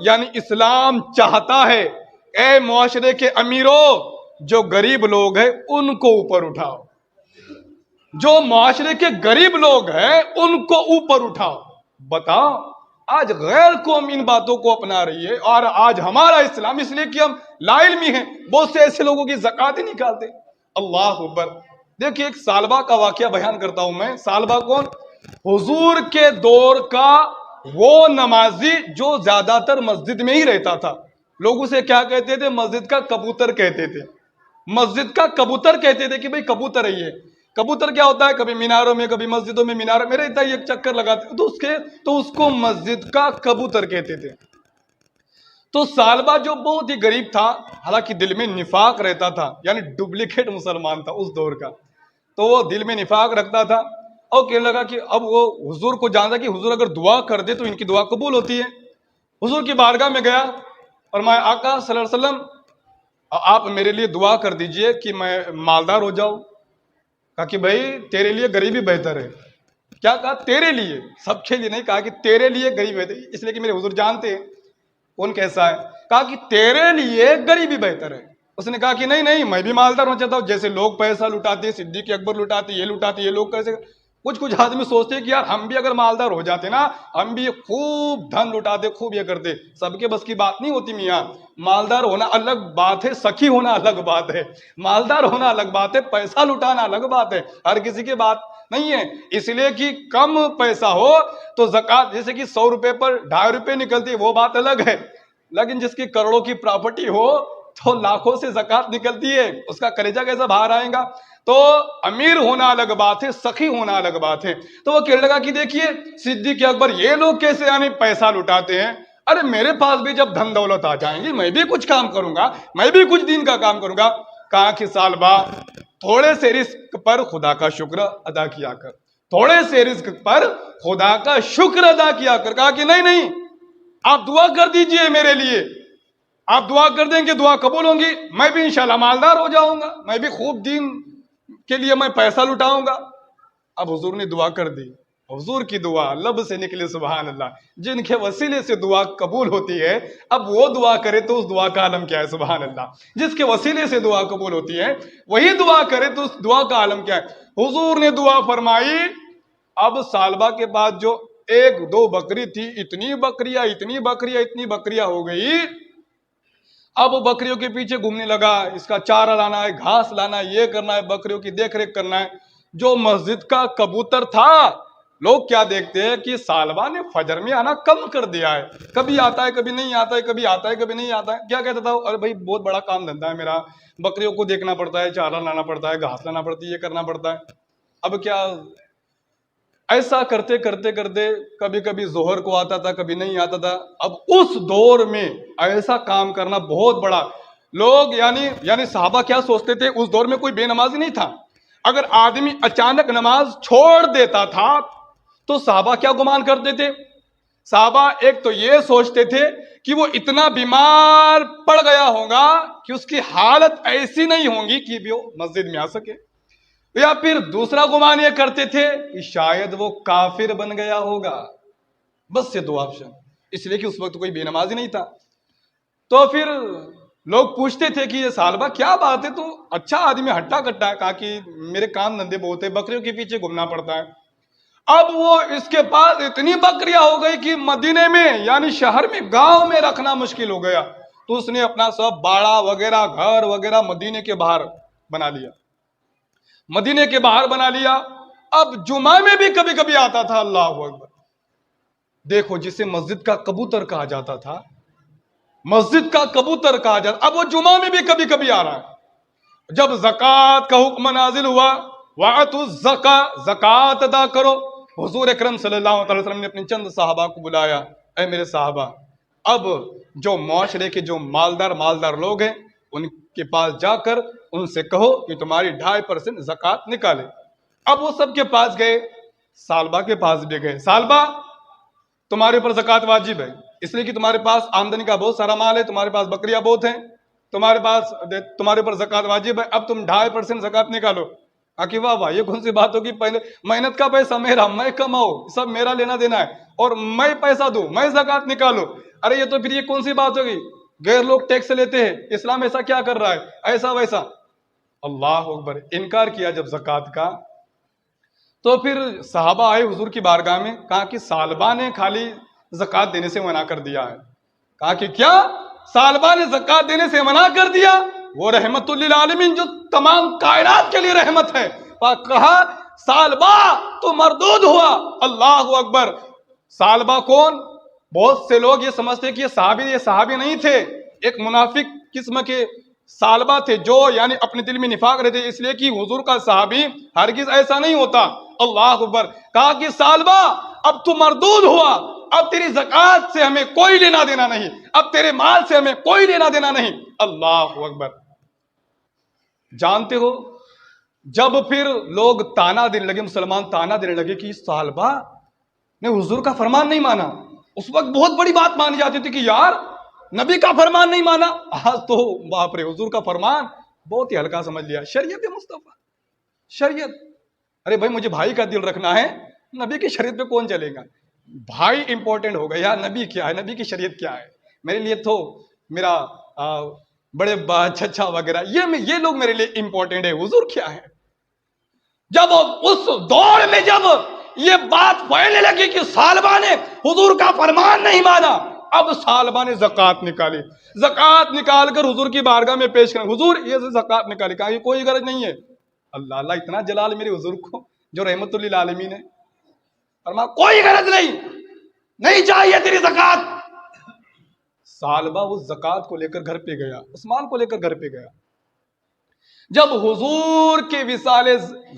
یعنی اسلام چاہتا ہے اے معاشرے کے امیروں جو غریب لوگ ہیں ان کو اوپر اٹھاؤ، جو معاشرے کے غریب لوگ ہیں ان کو اوپر اٹھاؤ۔ بتاؤ آج غیر قوم ان باتوں کو اپنا رہی ہے، اور آج ہمارا اسلام، اس لیے کہ ہم لا علمی ہیں، بہت سے ایسے لوگوں کی زکوٰۃ ہی نکالتے۔ اللہ اکبر۔ دیکھیے ایک سالبہ کا واقعہ بیان کرتا ہوں میں۔ سالبہ کون؟ حضور کے دور کا وہ نمازی جو زیادہ تر مسجد میں ہی رہتا تھا۔ لوگ اسے کیا کہتے تھے؟ مسجد کا کبوتر کہتے تھے۔ مسجد کا کبوتر کہتے تھے کہ بھئی کبوتر ہے یہ۔ کبوتر کیا ہوتا ہے؟ کبھی میناروں میں، کبھی مسجدوں میں میناروں میں رہتا ہے، ایک چکر لگاتے تو اس کو مسجد کا کبوتر کہتے تھے۔ تو سالبہ جو بہت ہی غریب تھا، حالانکہ دل میں نفاق رہتا تھا، یعنی ڈپلیکیٹ مسلمان تھا اس دور کا، تو وہ دل میں نفاق رکھتا تھا اور کہنے لگا کہ اب وہ حضور کو جانتا کہ حضور اگر دعا کر دے تو ان کی دعا قبول ہوتی ہے۔ حضور کی بارگاہ میں گیا، فرمایا آقا صلی اللہ علیہ وسلم آپ میرے لیے دعا کر دیجئے کہ میں مالدار ہو جاؤں۔ کہا کہ بھائی تیرے لیے غریبی بہتر ہے۔ کیا کہا؟ تیرے لیے، سب کے لیے نہیں، کہا کہ تیرے لیے غریبی بہتر ہے، اس لیے کہ میرے حضور جانتے ہیں کون کیسا ہے۔ کہا کہ تیرے لیے غریبی بہتر ہے۔ اس نے کہا کہ نہیں نہیں، میں بھی مالدار ہونا چاہتا ہوں، جیسے لوگ پیسہ لٹاتے، صدیق اکبر لٹاتے، یہ لوگ کیسے۔ کچھ آدمی سوچتے ہیں کہ یار ہم بھی اگر مالدار ہو جاتے نا، ہم بھی خوب دھن لٹاتے، خوب یہ کرتے۔ سب کے بس کی بات نہیں ہوتی میاں۔ مالدار ہونا الگ بات ہے، سخی ہونا الگ بات ہے۔ مالدار ہونا الگ بات ہے، پیسہ لٹانا الگ بات ہے، ہر کسی کی بات نہیں ہے۔ اس لیے کہ کم پیسہ ہو تو زکوٰۃ، جیسے کہ 100 روپے پر 2.5 روپے نکلتی ہے، وہ بات الگ ہے، لیکن جس کی کروڑوں کی پراپرٹی ہو تو لاکھوں سے زکوٰۃ نکلتی ہے، اس کا کلیجہ کیسا باہر آئے گا۔ تو امیر ہونا الگ بات ہے، سخی ہونا الگ بات ہے۔ تو وہ کہنے لگا کہ دیکھیے صدیق اکبر یہ لوگ کیسے یعنی پیسہ لٹاتے ہیں، ارے میرے پاس بھی جب دھن دولت آ جائیں گی میں بھی کچھ کام کروں گا، میں بھی کچھ دین کا کام کروں گا۔ کہا کہ سالبہ تھوڑے سے رزق پر خدا کا شکر ادا کیا کر، تھوڑے سے رزق پر خدا کا شکر ادا کیا کر۔ کہا کہ نہیں نہیں، آپ دعا کر دیجئے میرے لیے، آپ دعا کر دیں کہ دعا قبول ہوں گی، میں بھی انشاءاللہ مالدار ہو جاؤں گا، میں بھی خوب دین کے لیے میں پیسہ لٹاؤں گا۔ اب حضور نے دعا کر دی۔ حضور کی دعا لب سے نکلے سبحان اللہ، جن کے وسیلے سے دعا قبول ہوتی ہے، اب وہ دعا کرے تو اس دعا کا عالم کیا ہے؟ سبحان اللہ۔ جس کے وسیلے سے دعا قبول ہوتی ہے وہی دعا کرے تو اس دعا کا عالم کیا ہے؟ حضور نے دعا فرمائی۔ اب سالبہ کے بعد جو 1-2 بکری تھی، اتنی بکریاں ہو گئی۔ اب وہ بکریوں کے پیچھے گھومنے لگا، اس کا چارہ لانا ہے، گھاس لانا ہے، یہ کرنا ہے، بکریوں کی دیکھ ریکھ کرنا ہے۔ جو مسجد کا کبوتر تھا، لوگ کیا دیکھتے ہیں کہ سالبہ نے فجر میں آنا کم کر دیا ہے، کبھی آتا ہے کبھی نہیں آتا ہے، کبھی آتا ہے کبھی نہیں آتا ہے۔ کیا کہتا تھا؟ ارے بھائی بہت بڑا کام دھندا ہے میرا، بکریوں کو دیکھنا پڑتا ہے، چارہ لانا پڑتا ہے، گھاس لانا پڑتی ہے، یہ کرنا پڑتا ہے۔ اب کیا ایسا کرتے کبھی کبھی ظہر کو آتا تھا، کبھی نہیں آتا تھا۔ اب اس دور میں ایسا کام کرنا بہت بڑا، لوگ یعنی صحابہ کیا سوچتے تھے؟ اس دور میں کوئی بے نمازی نہیں تھا، اگر آدمی اچانک نماز چھوڑ دیتا تھا تو صحابہ کیا گمان کرتے تھے؟ صحابہ ایک تو یہ سوچتے تھے کہ وہ اتنا بیمار پڑ گیا ہوگا کہ اس کی حالت ایسی نہیں ہوگی کہ وہ مسجد میں آ سکے، یا پھر دوسرا گمان یہ کرتے تھے کہ شاید وہ کافر بن گیا ہوگا۔ بس یہ 2 آپشن، اس لیے کہ اس وقت کوئی بے نمازی نہیں تھا۔ تو پھر لوگ پوچھتے تھے کہ یہ سالبہ کیا بات ہے، تو اچھا آدمی ہٹا کٹا ہے۔ کہا کہ میرے کام دھندے بہت ہیں، بکریوں کے پیچھے گھومنا پڑتا ہے۔ اب وہ اس کے پاس اتنی بکریاں ہو گئی کہ مدینے میں یعنی شہر میں، گاؤں میں رکھنا مشکل ہو گیا، تو اس نے اپنا سب باڑا وغیرہ، گھر وغیرہ مدینے کے باہر بنا لیا، مدینے کے باہر بنا لیا۔ اب جمعہ میں بھی کبھی کبھی آتا تھا۔ اللہ اکبر۔ دیکھو جسے مسجد کا کبوتر کہا جاتا تھا، مسجد کا کبوتر کہا جاتا، اب وہ جمعہ میں بھی کبھی کبھی آ رہا ہے۔ جب زکوٰۃ کا حکم نازل ہوا، وَآتُوا الزَّکَاۃَ، زکوٰۃ ادا کرو، حضور اکرم صلی اللہ علیہ وسلم نے اپنے چند صحابہ کو بلایا، اے میرے صحابہ، اب جو معاشرے کے جو مالدار لوگ ہیں ان کے پاس جا کر ان سے کہو کہ تمہاری 2.5% زکوٰۃ نکالے۔ اب وہ سب کے پاس گئے، سالبہ کے پاس بھی گئے۔ سالبہ تمہارے اوپر زکوٰۃ واجب ہے، اس لیے کہ تمہارے پاس آمدنی کا بہت سارا مال ہے، تمہارے پاس بکریاں بہت ہیں، تمہارے اوپر زکوٰۃ واجب ہے، اب تم 2.5% زکوٰۃ نکالو۔ کہ واہ واہ، یہ کون سی بات ہوگی؟ پہلے محنت کا پیسہ میرا، میں کماؤ، سب میرا لینا دینا ہے، اور میں پیسہ دوں، میں زکوٰۃ نکالوں۔ ارے یہ تو پھر یہ کون سی بات ہوگی، غیر لوگ ٹیکس لیتے ہیں، اسلام ایسا کیا کر رہا ہے، ایسا ویسا. اللہ اکبر. انکار کیا جب زکوٰۃ کا، تو پھر صحابہ آئے حضور کی بارگاہ میں، کہا کہ ثعلبہ نے خالی زکوٰۃ دینے سے منع کر دیا ہے. کہا کہ کیا، ثعلبہ نے زکوٰۃ دینے سے منع کر دیا؟ وہ رحمت للعالمین جو تمام کائنات کے لیے رحمت ہے. کہا ثعلبہ تو مردود ہوا. اللہ اکبر. ثعلبہ کون؟ بہت سے لوگ یہ سمجھتے کہ یہ صحابی نہیں تھے، ایک منافق قسم کے ثعلبہ تھے، جو یعنی اپنے دل میں نفاق رہتے، اس لیے کہ حضور کا صحابی ہرگز ایسا نہیں ہوتا. اللہ اکبر. کہا کہ ثعلبہ اب تو مردود ہوا، اب تیری زکوٰۃ سے ہمیں کوئی لینا دینا نہیں، اب تیرے مال سے ہمیں کوئی لینا دینا نہیں. اللہ اکبر. جانتے ہو جب پھر لوگ تانا دینے لگے، مسلمان تانا دینے لگے کہ ثعلبہ نے حضور کا فرمان نہیں مانا، اس وقت بہت بڑی بات مانی جاتی تھی کہ یار نبی کا فرمان نہیں مانا. آج تو باپ رے، حضور کا فرمان بہت ہی ہلکا سمجھ لیا. شریعت مصطفیٰ، شریعت. ارے بھائی مجھے بھائی کا دل رکھنا ہے، نبی کی شریعت پہ کون چلے گا؟ بھائی امپورٹنٹ ہو گیا، نبی کیا ہے، نبی کی شریعت کیا ہے. میرے لیے تو میرا بڑے چچا وغیرہ یہ لوگ میرے لیے امپورٹنٹ ہے، حضور کیا ہے. جب اس دور میں جب یہ بات پھیلنے لگی کہ ثعلبہ نے حضور کا فرمان نہیں مانا، اب ثعلبہ نے زکوٰۃ نکالی. زکوٰۃ نکال کر حضور کی بارگاہ میں پیش کریں، حضور یہ زکوٰۃ نکالی. کہا کہ کوئی غرض نہیں ہے. اللہ اللہ، اتنا جلال میرے حضور کو جو رحمت للعالمین ہے. فرمایا کوئی غرض نہیں چاہیے تیری زکوٰۃ. ثعلبہ اس زکوٰۃ کو لے کر گھر پہ گیا، اس مال کو لے کر گھر پہ گیا. جب حضور کے وصال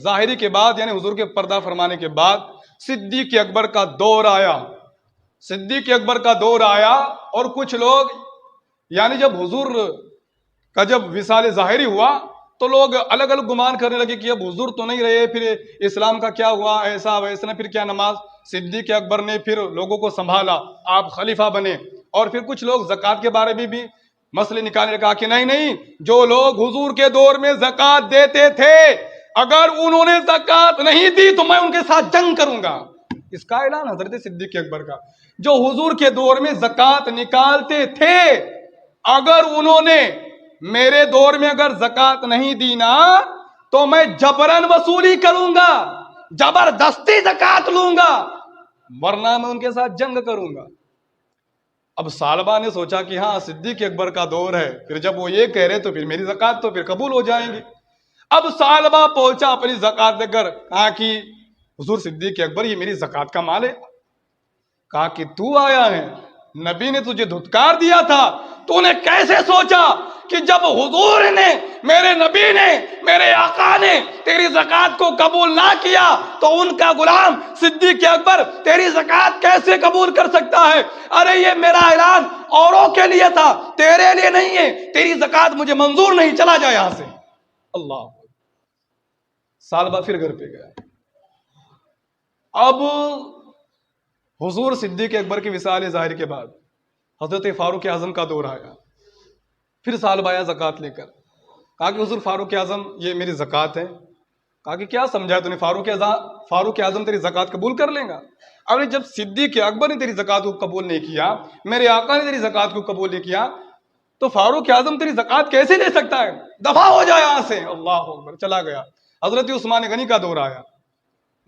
ظاہری کے بعد، یعنی حضور کے پردہ فرمانے کے بعد صدیق اکبر کا دور آیا، صدیق اکبر کا دور آیا، اور کچھ لوگ یعنی جب حضور کا جب وصال ظاہری ہوا تو لوگ الگ الگ گمان کرنے لگے کہ اب حضور تو نہیں رہے، پھر اسلام کا کیا ہوا، ایسا ویسا، پھر کیا نماز. صدیق اکبر نے پھر لوگوں کو سنبھالا، آپ خلیفہ بنے. اور پھر کچھ لوگ زکوٰۃ کے بارے میں بھی مسئلے نکالنے لگا کہ نہیں، جو لوگ حضور کے دور میں زکوٰۃ دیتے تھے، اگر انہوں نے زکوٰۃ نہیں دی تو میں ان کے ساتھ جنگ کروں گا. اس کا اعلان حضرت صدیق اکبر کا. جو حضور کے دور میں زکوٰۃ نکالتے تھے، اگر انہوں نے میرے دور میں اگر زکوٰۃ نہیں دی نا تو میں جبرن وصولی کروں گا، زبردستی زکوٰۃ لوں گا، ورنہ میں ان کے ساتھ جنگ کروں گا. اب ثعلبہ نے سوچا کہ ہاں صدیق اکبر کا دور ہے، پھر جب وہ یہ کہہ رہے تو پھر میری زکوٰۃ تو پھر قبول ہو جائیں گی. اب ثعلبہ پہنچا اپنی زکوٰۃ دے کر، کہا کہ حضور صدیق اکبر یہ میری زکوٰۃ کا مال ہے. کہا کہ تو آیا ہے، نبی نے تجھے دھتکار دیا تھا، تو نے کیسے سوچا کہ جب حضور نے، میرے نبی نے، میرے آقا نے تیری زکوٰۃ کو قبول نہ کیا تو ان کا غلام صدیق اکبر تیری زکوٰۃ کیسے قبول کر سکتا ہے؟ ارے یہ میرا اعلان اوروں کے لیے تھا، تیرے لیے نہیں ہے، تیری زکوٰۃ مجھے منظور نہیں، چلا جا یہاں سے. اللہ. ثعلبہ پھر گھر پہ گیا. اب حضور صدیق اکبر کے وصال ظاہر کے بعد حضرت فاروق اعظم کا دور آیا. پھر ثعلبہ آیا زکوٰۃ لے کر. کہا کہ حضور فاروق اعظم یہ میری زکوٰۃ ہے. کہا کہ کیا سمجھا ہے تو نے، فاروق اعظم تیری زکوٰۃ قبول کر لیں گا؟ اب جب صدیق اکبر نے تیری زکوٰۃ کو قبول نہیں کیا، میرے آقا نے تیری زکوٰۃ کو قبول نہیں کیا، تو فاروق اعظم تیری زکوٰۃ کیسے لے سکتا ہے؟ دفع ہو جائے یہاں سے. اللہ اکبر. چلا گیا. حضرت عثمان غنی کا دور آیا،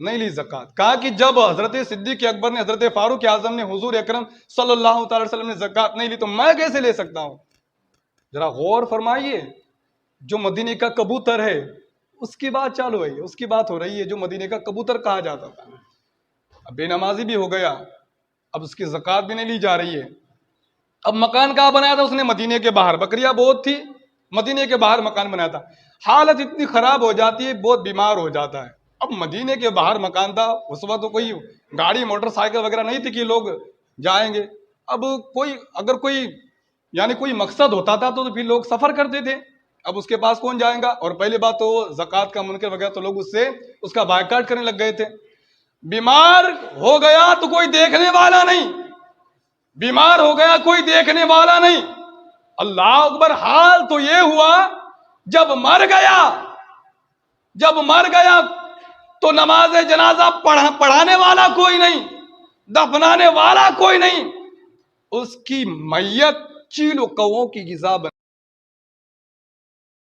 نہیں لی زکوٰۃ. کہا کہ جب حضرت صدیق اکبر نے، حضرت فاروق اعظم نے، حضور اکرم صلی اللہ تعالی وسلم نے زکوٰۃ نہیں لی تو میں کیسے لے سکتا ہوں؟ ذرا غور فرمائیے. جو مدینے کا کبوتر ہے اس کی بات چالو ہے، اس کی بات ہو رہی ہے، جو مدینے کا کبوتر کہا جاتا تھا. اب بے نمازی بھی ہو گیا، اب اس کی زکوٰۃ بھی نہیں لی جا رہی ہے. اب مکان کہاں بنایا تھا اس نے؟ مدینے کے باہر. بکریاں بہت تھی، مدینے کے باہر مکان بنایا تھا. حالت اتنی خراب ہو جاتی ہے، بہت بیمار ہو جاتا ہے. اب مدینے کے باہر مکان تھا، اس وقت تو کوئی گاڑی موٹر سائیکل وغیرہ نہیں تھی کہ لوگ جائیں گے. اب اگر کوئی یعنی کوئی مقصد ہوتا تھا تو پھر لوگ سفر کرتے تھے. اب اس کے پاس کون جائیں گا؟ اور پہلی بات تو زکوٰۃ کا منکر وغیرہ، تو لوگ اس کا بائیکاٹ کرنے لگ گئے تھے. بیمار ہو گیا تو کوئی دیکھنے والا نہیں، بیمار ہو گیا کوئی دیکھنے والا نہیں. اللہ اکبر. حال تو یہ ہوا جب مر گیا تو نماز جنازہ پڑھانے والا کوئی نہیں، دفنانے والا کوئی نہیں. اس کی میت چیل و کووں کی غذا بن